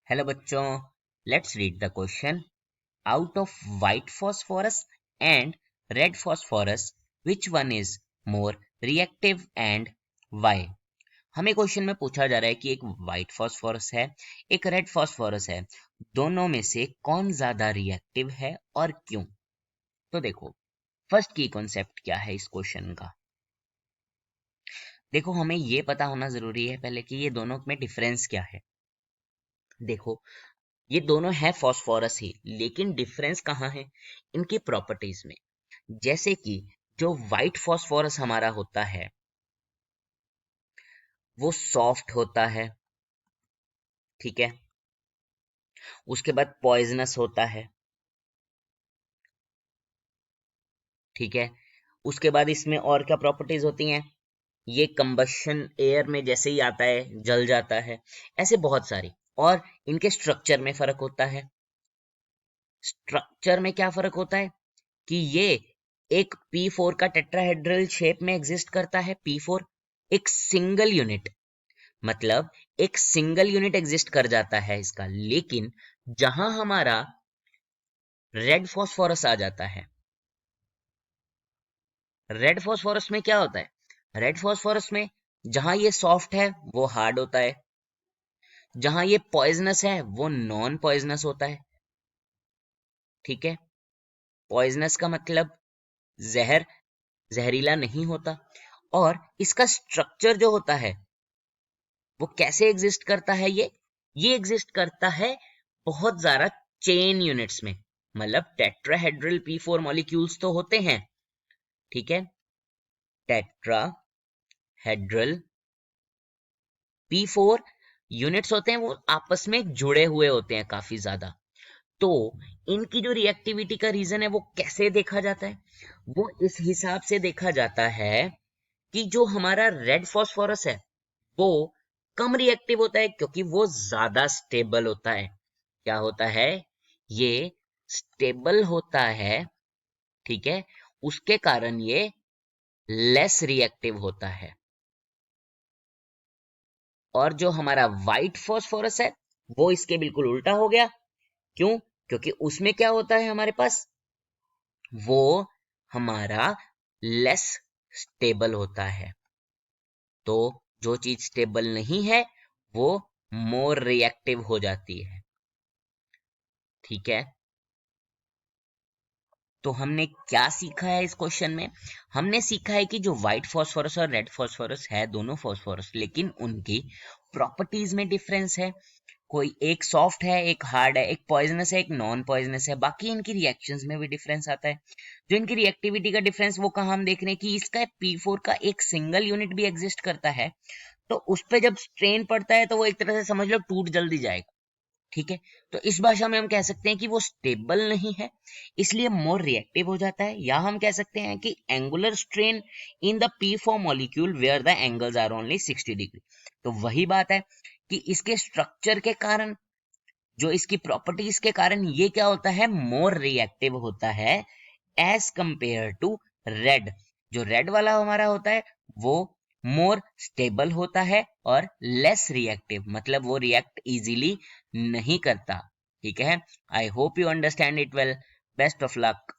Hello बच्चों, let's read the question. Out of white phosphorus and red phosphorus which one is more reactive and why. हमें question में पूछा जा रहा है कि एक व्हाइट फॉस्फोरस है, एक रेड फॉस्फोरस है, दोनों में से कौन ज्यादा रिएक्टिव है और क्यों। तो देखो, फर्स्ट की कॉन्सेप्ट क्या है इस क्वेश्चन का। देखो, हमें ये पता होना जरूरी है पहले कि ये दोनों में डिफरेंस क्या है। देखो, ये दोनों है फॉस्फोरस ही, लेकिन डिफरेंस कहाँ है? इनकी प्रॉपर्टीज में। जैसे कि जो व्हाइट फॉस्फोरस हमारा होता है वो सॉफ्ट होता है, ठीक है। उसके बाद पॉइजनस होता है, ठीक है। उसके बाद इसमें और क्या प्रॉपर्टीज होती हैं? ये कंबशन एयर में जैसे ही आता है जल जाता है, ऐसे बहुत सारी। और इनके स्ट्रक्चर में फर्क होता है। स्ट्रक्चर में क्या फर्क होता है कि ये एक P4 का टेट्राहेड्रल शेप में एग्जिस्ट करता है। P4 एक सिंगल यूनिट, मतलब एक सिंगल यूनिट एग्जिस्ट कर जाता है इसका। लेकिन जहां हमारा रेड फॉस्फोरस आ जाता है, रेड फॉस्फोरस में क्या होता है? रेड फॉस्फोरस में जहां ये सॉफ्ट है वो हार्ड होता है, जहां ये पॉइजनस है वो नॉन पॉइजनस होता है, ठीक है। पॉइजनस का मतलब जहर, जहरीला नहीं होता। और इसका स्ट्रक्चर जो होता है वो कैसे एग्जिस्ट करता है? ये एग्जिस्ट करता है बहुत ज्यादा चेन यूनिट्स में। मतलब टेट्राहेड्रल P4 मॉलिक्यूल्स तो होते हैं, ठीक है। टेट्राहेड्रल P4 यूनिट्स होते हैं, वो आपस में जुड़े हुए होते हैं काफी ज्यादा। तो इनकी जो रिएक्टिविटी का रीजन है वो कैसे देखा जाता है? वो इस हिसाब से देखा जाता है कि जो हमारा रेड फॉस्फोरस है वो कम रिएक्टिव होता है, क्योंकि वो ज्यादा स्टेबल होता है। क्या होता है? ये स्टेबल होता है, ठीक है। उसके कारण ये लेस रिएक्टिव होता है। और जो हमारा व्हाइट फॉस्फोरस है वो इसके बिल्कुल उल्टा हो गया। क्यों? क्योंकि उसमें क्या होता है हमारे पास? वो हमारा लेस स्टेबल होता है। तो जो चीज स्टेबल नहीं है वो मोर रिएक्टिव हो जाती है, ठीक है। तो हमने क्या सीखा है इस क्वेश्चन में? हमने सीखा है कि जो व्हाइट फॉस्फोरस और रेड फॉस्फोरस है, दोनों फॉस्फोरस, लेकिन उनकी प्रॉपर्टीज में डिफरेंस है। कोई एक सॉफ्ट है, एक हार्ड है, एक पॉइजनस है, एक नॉन पॉइजनस है। बाकी इनकी रिएक्शंस में भी डिफरेंस आता है। जो इनकी रिएक्टिविटी का डिफरेंस वो कहाँ हम देख रहे हैं कि इसका P4 का एक सिंगल यूनिट भी एग्जिस्ट करता है, तो उस पर जब स्ट्रेन पड़ता है तो वो एक तरह से समझ लो टूट जल्दी जाएगा, ठीक है। तो इस भाषा में हम कह सकते हैं कि वो स्टेबल नहीं है, इसलिए मोर रिएक्टिव हो जाता है। या हम कह सकते हैं कि angular strain in the P4 molecule where the angles are only 60 degree. तो वही बात है कि इसके स्ट्रक्चर के कारण, जो इसकी प्रॉपर्टीज के कारण, ये क्या होता है? मोर रिएक्टिव होता है एज कंपेयर टू रेड। जो रेड वाला हमारा होता है वो मोर स्टेबल होता है और लेस रिएक्टिव, मतलब वो रिएक्ट इजीली नहीं करता, ठीक है। I hope you understand it well. Best of luck.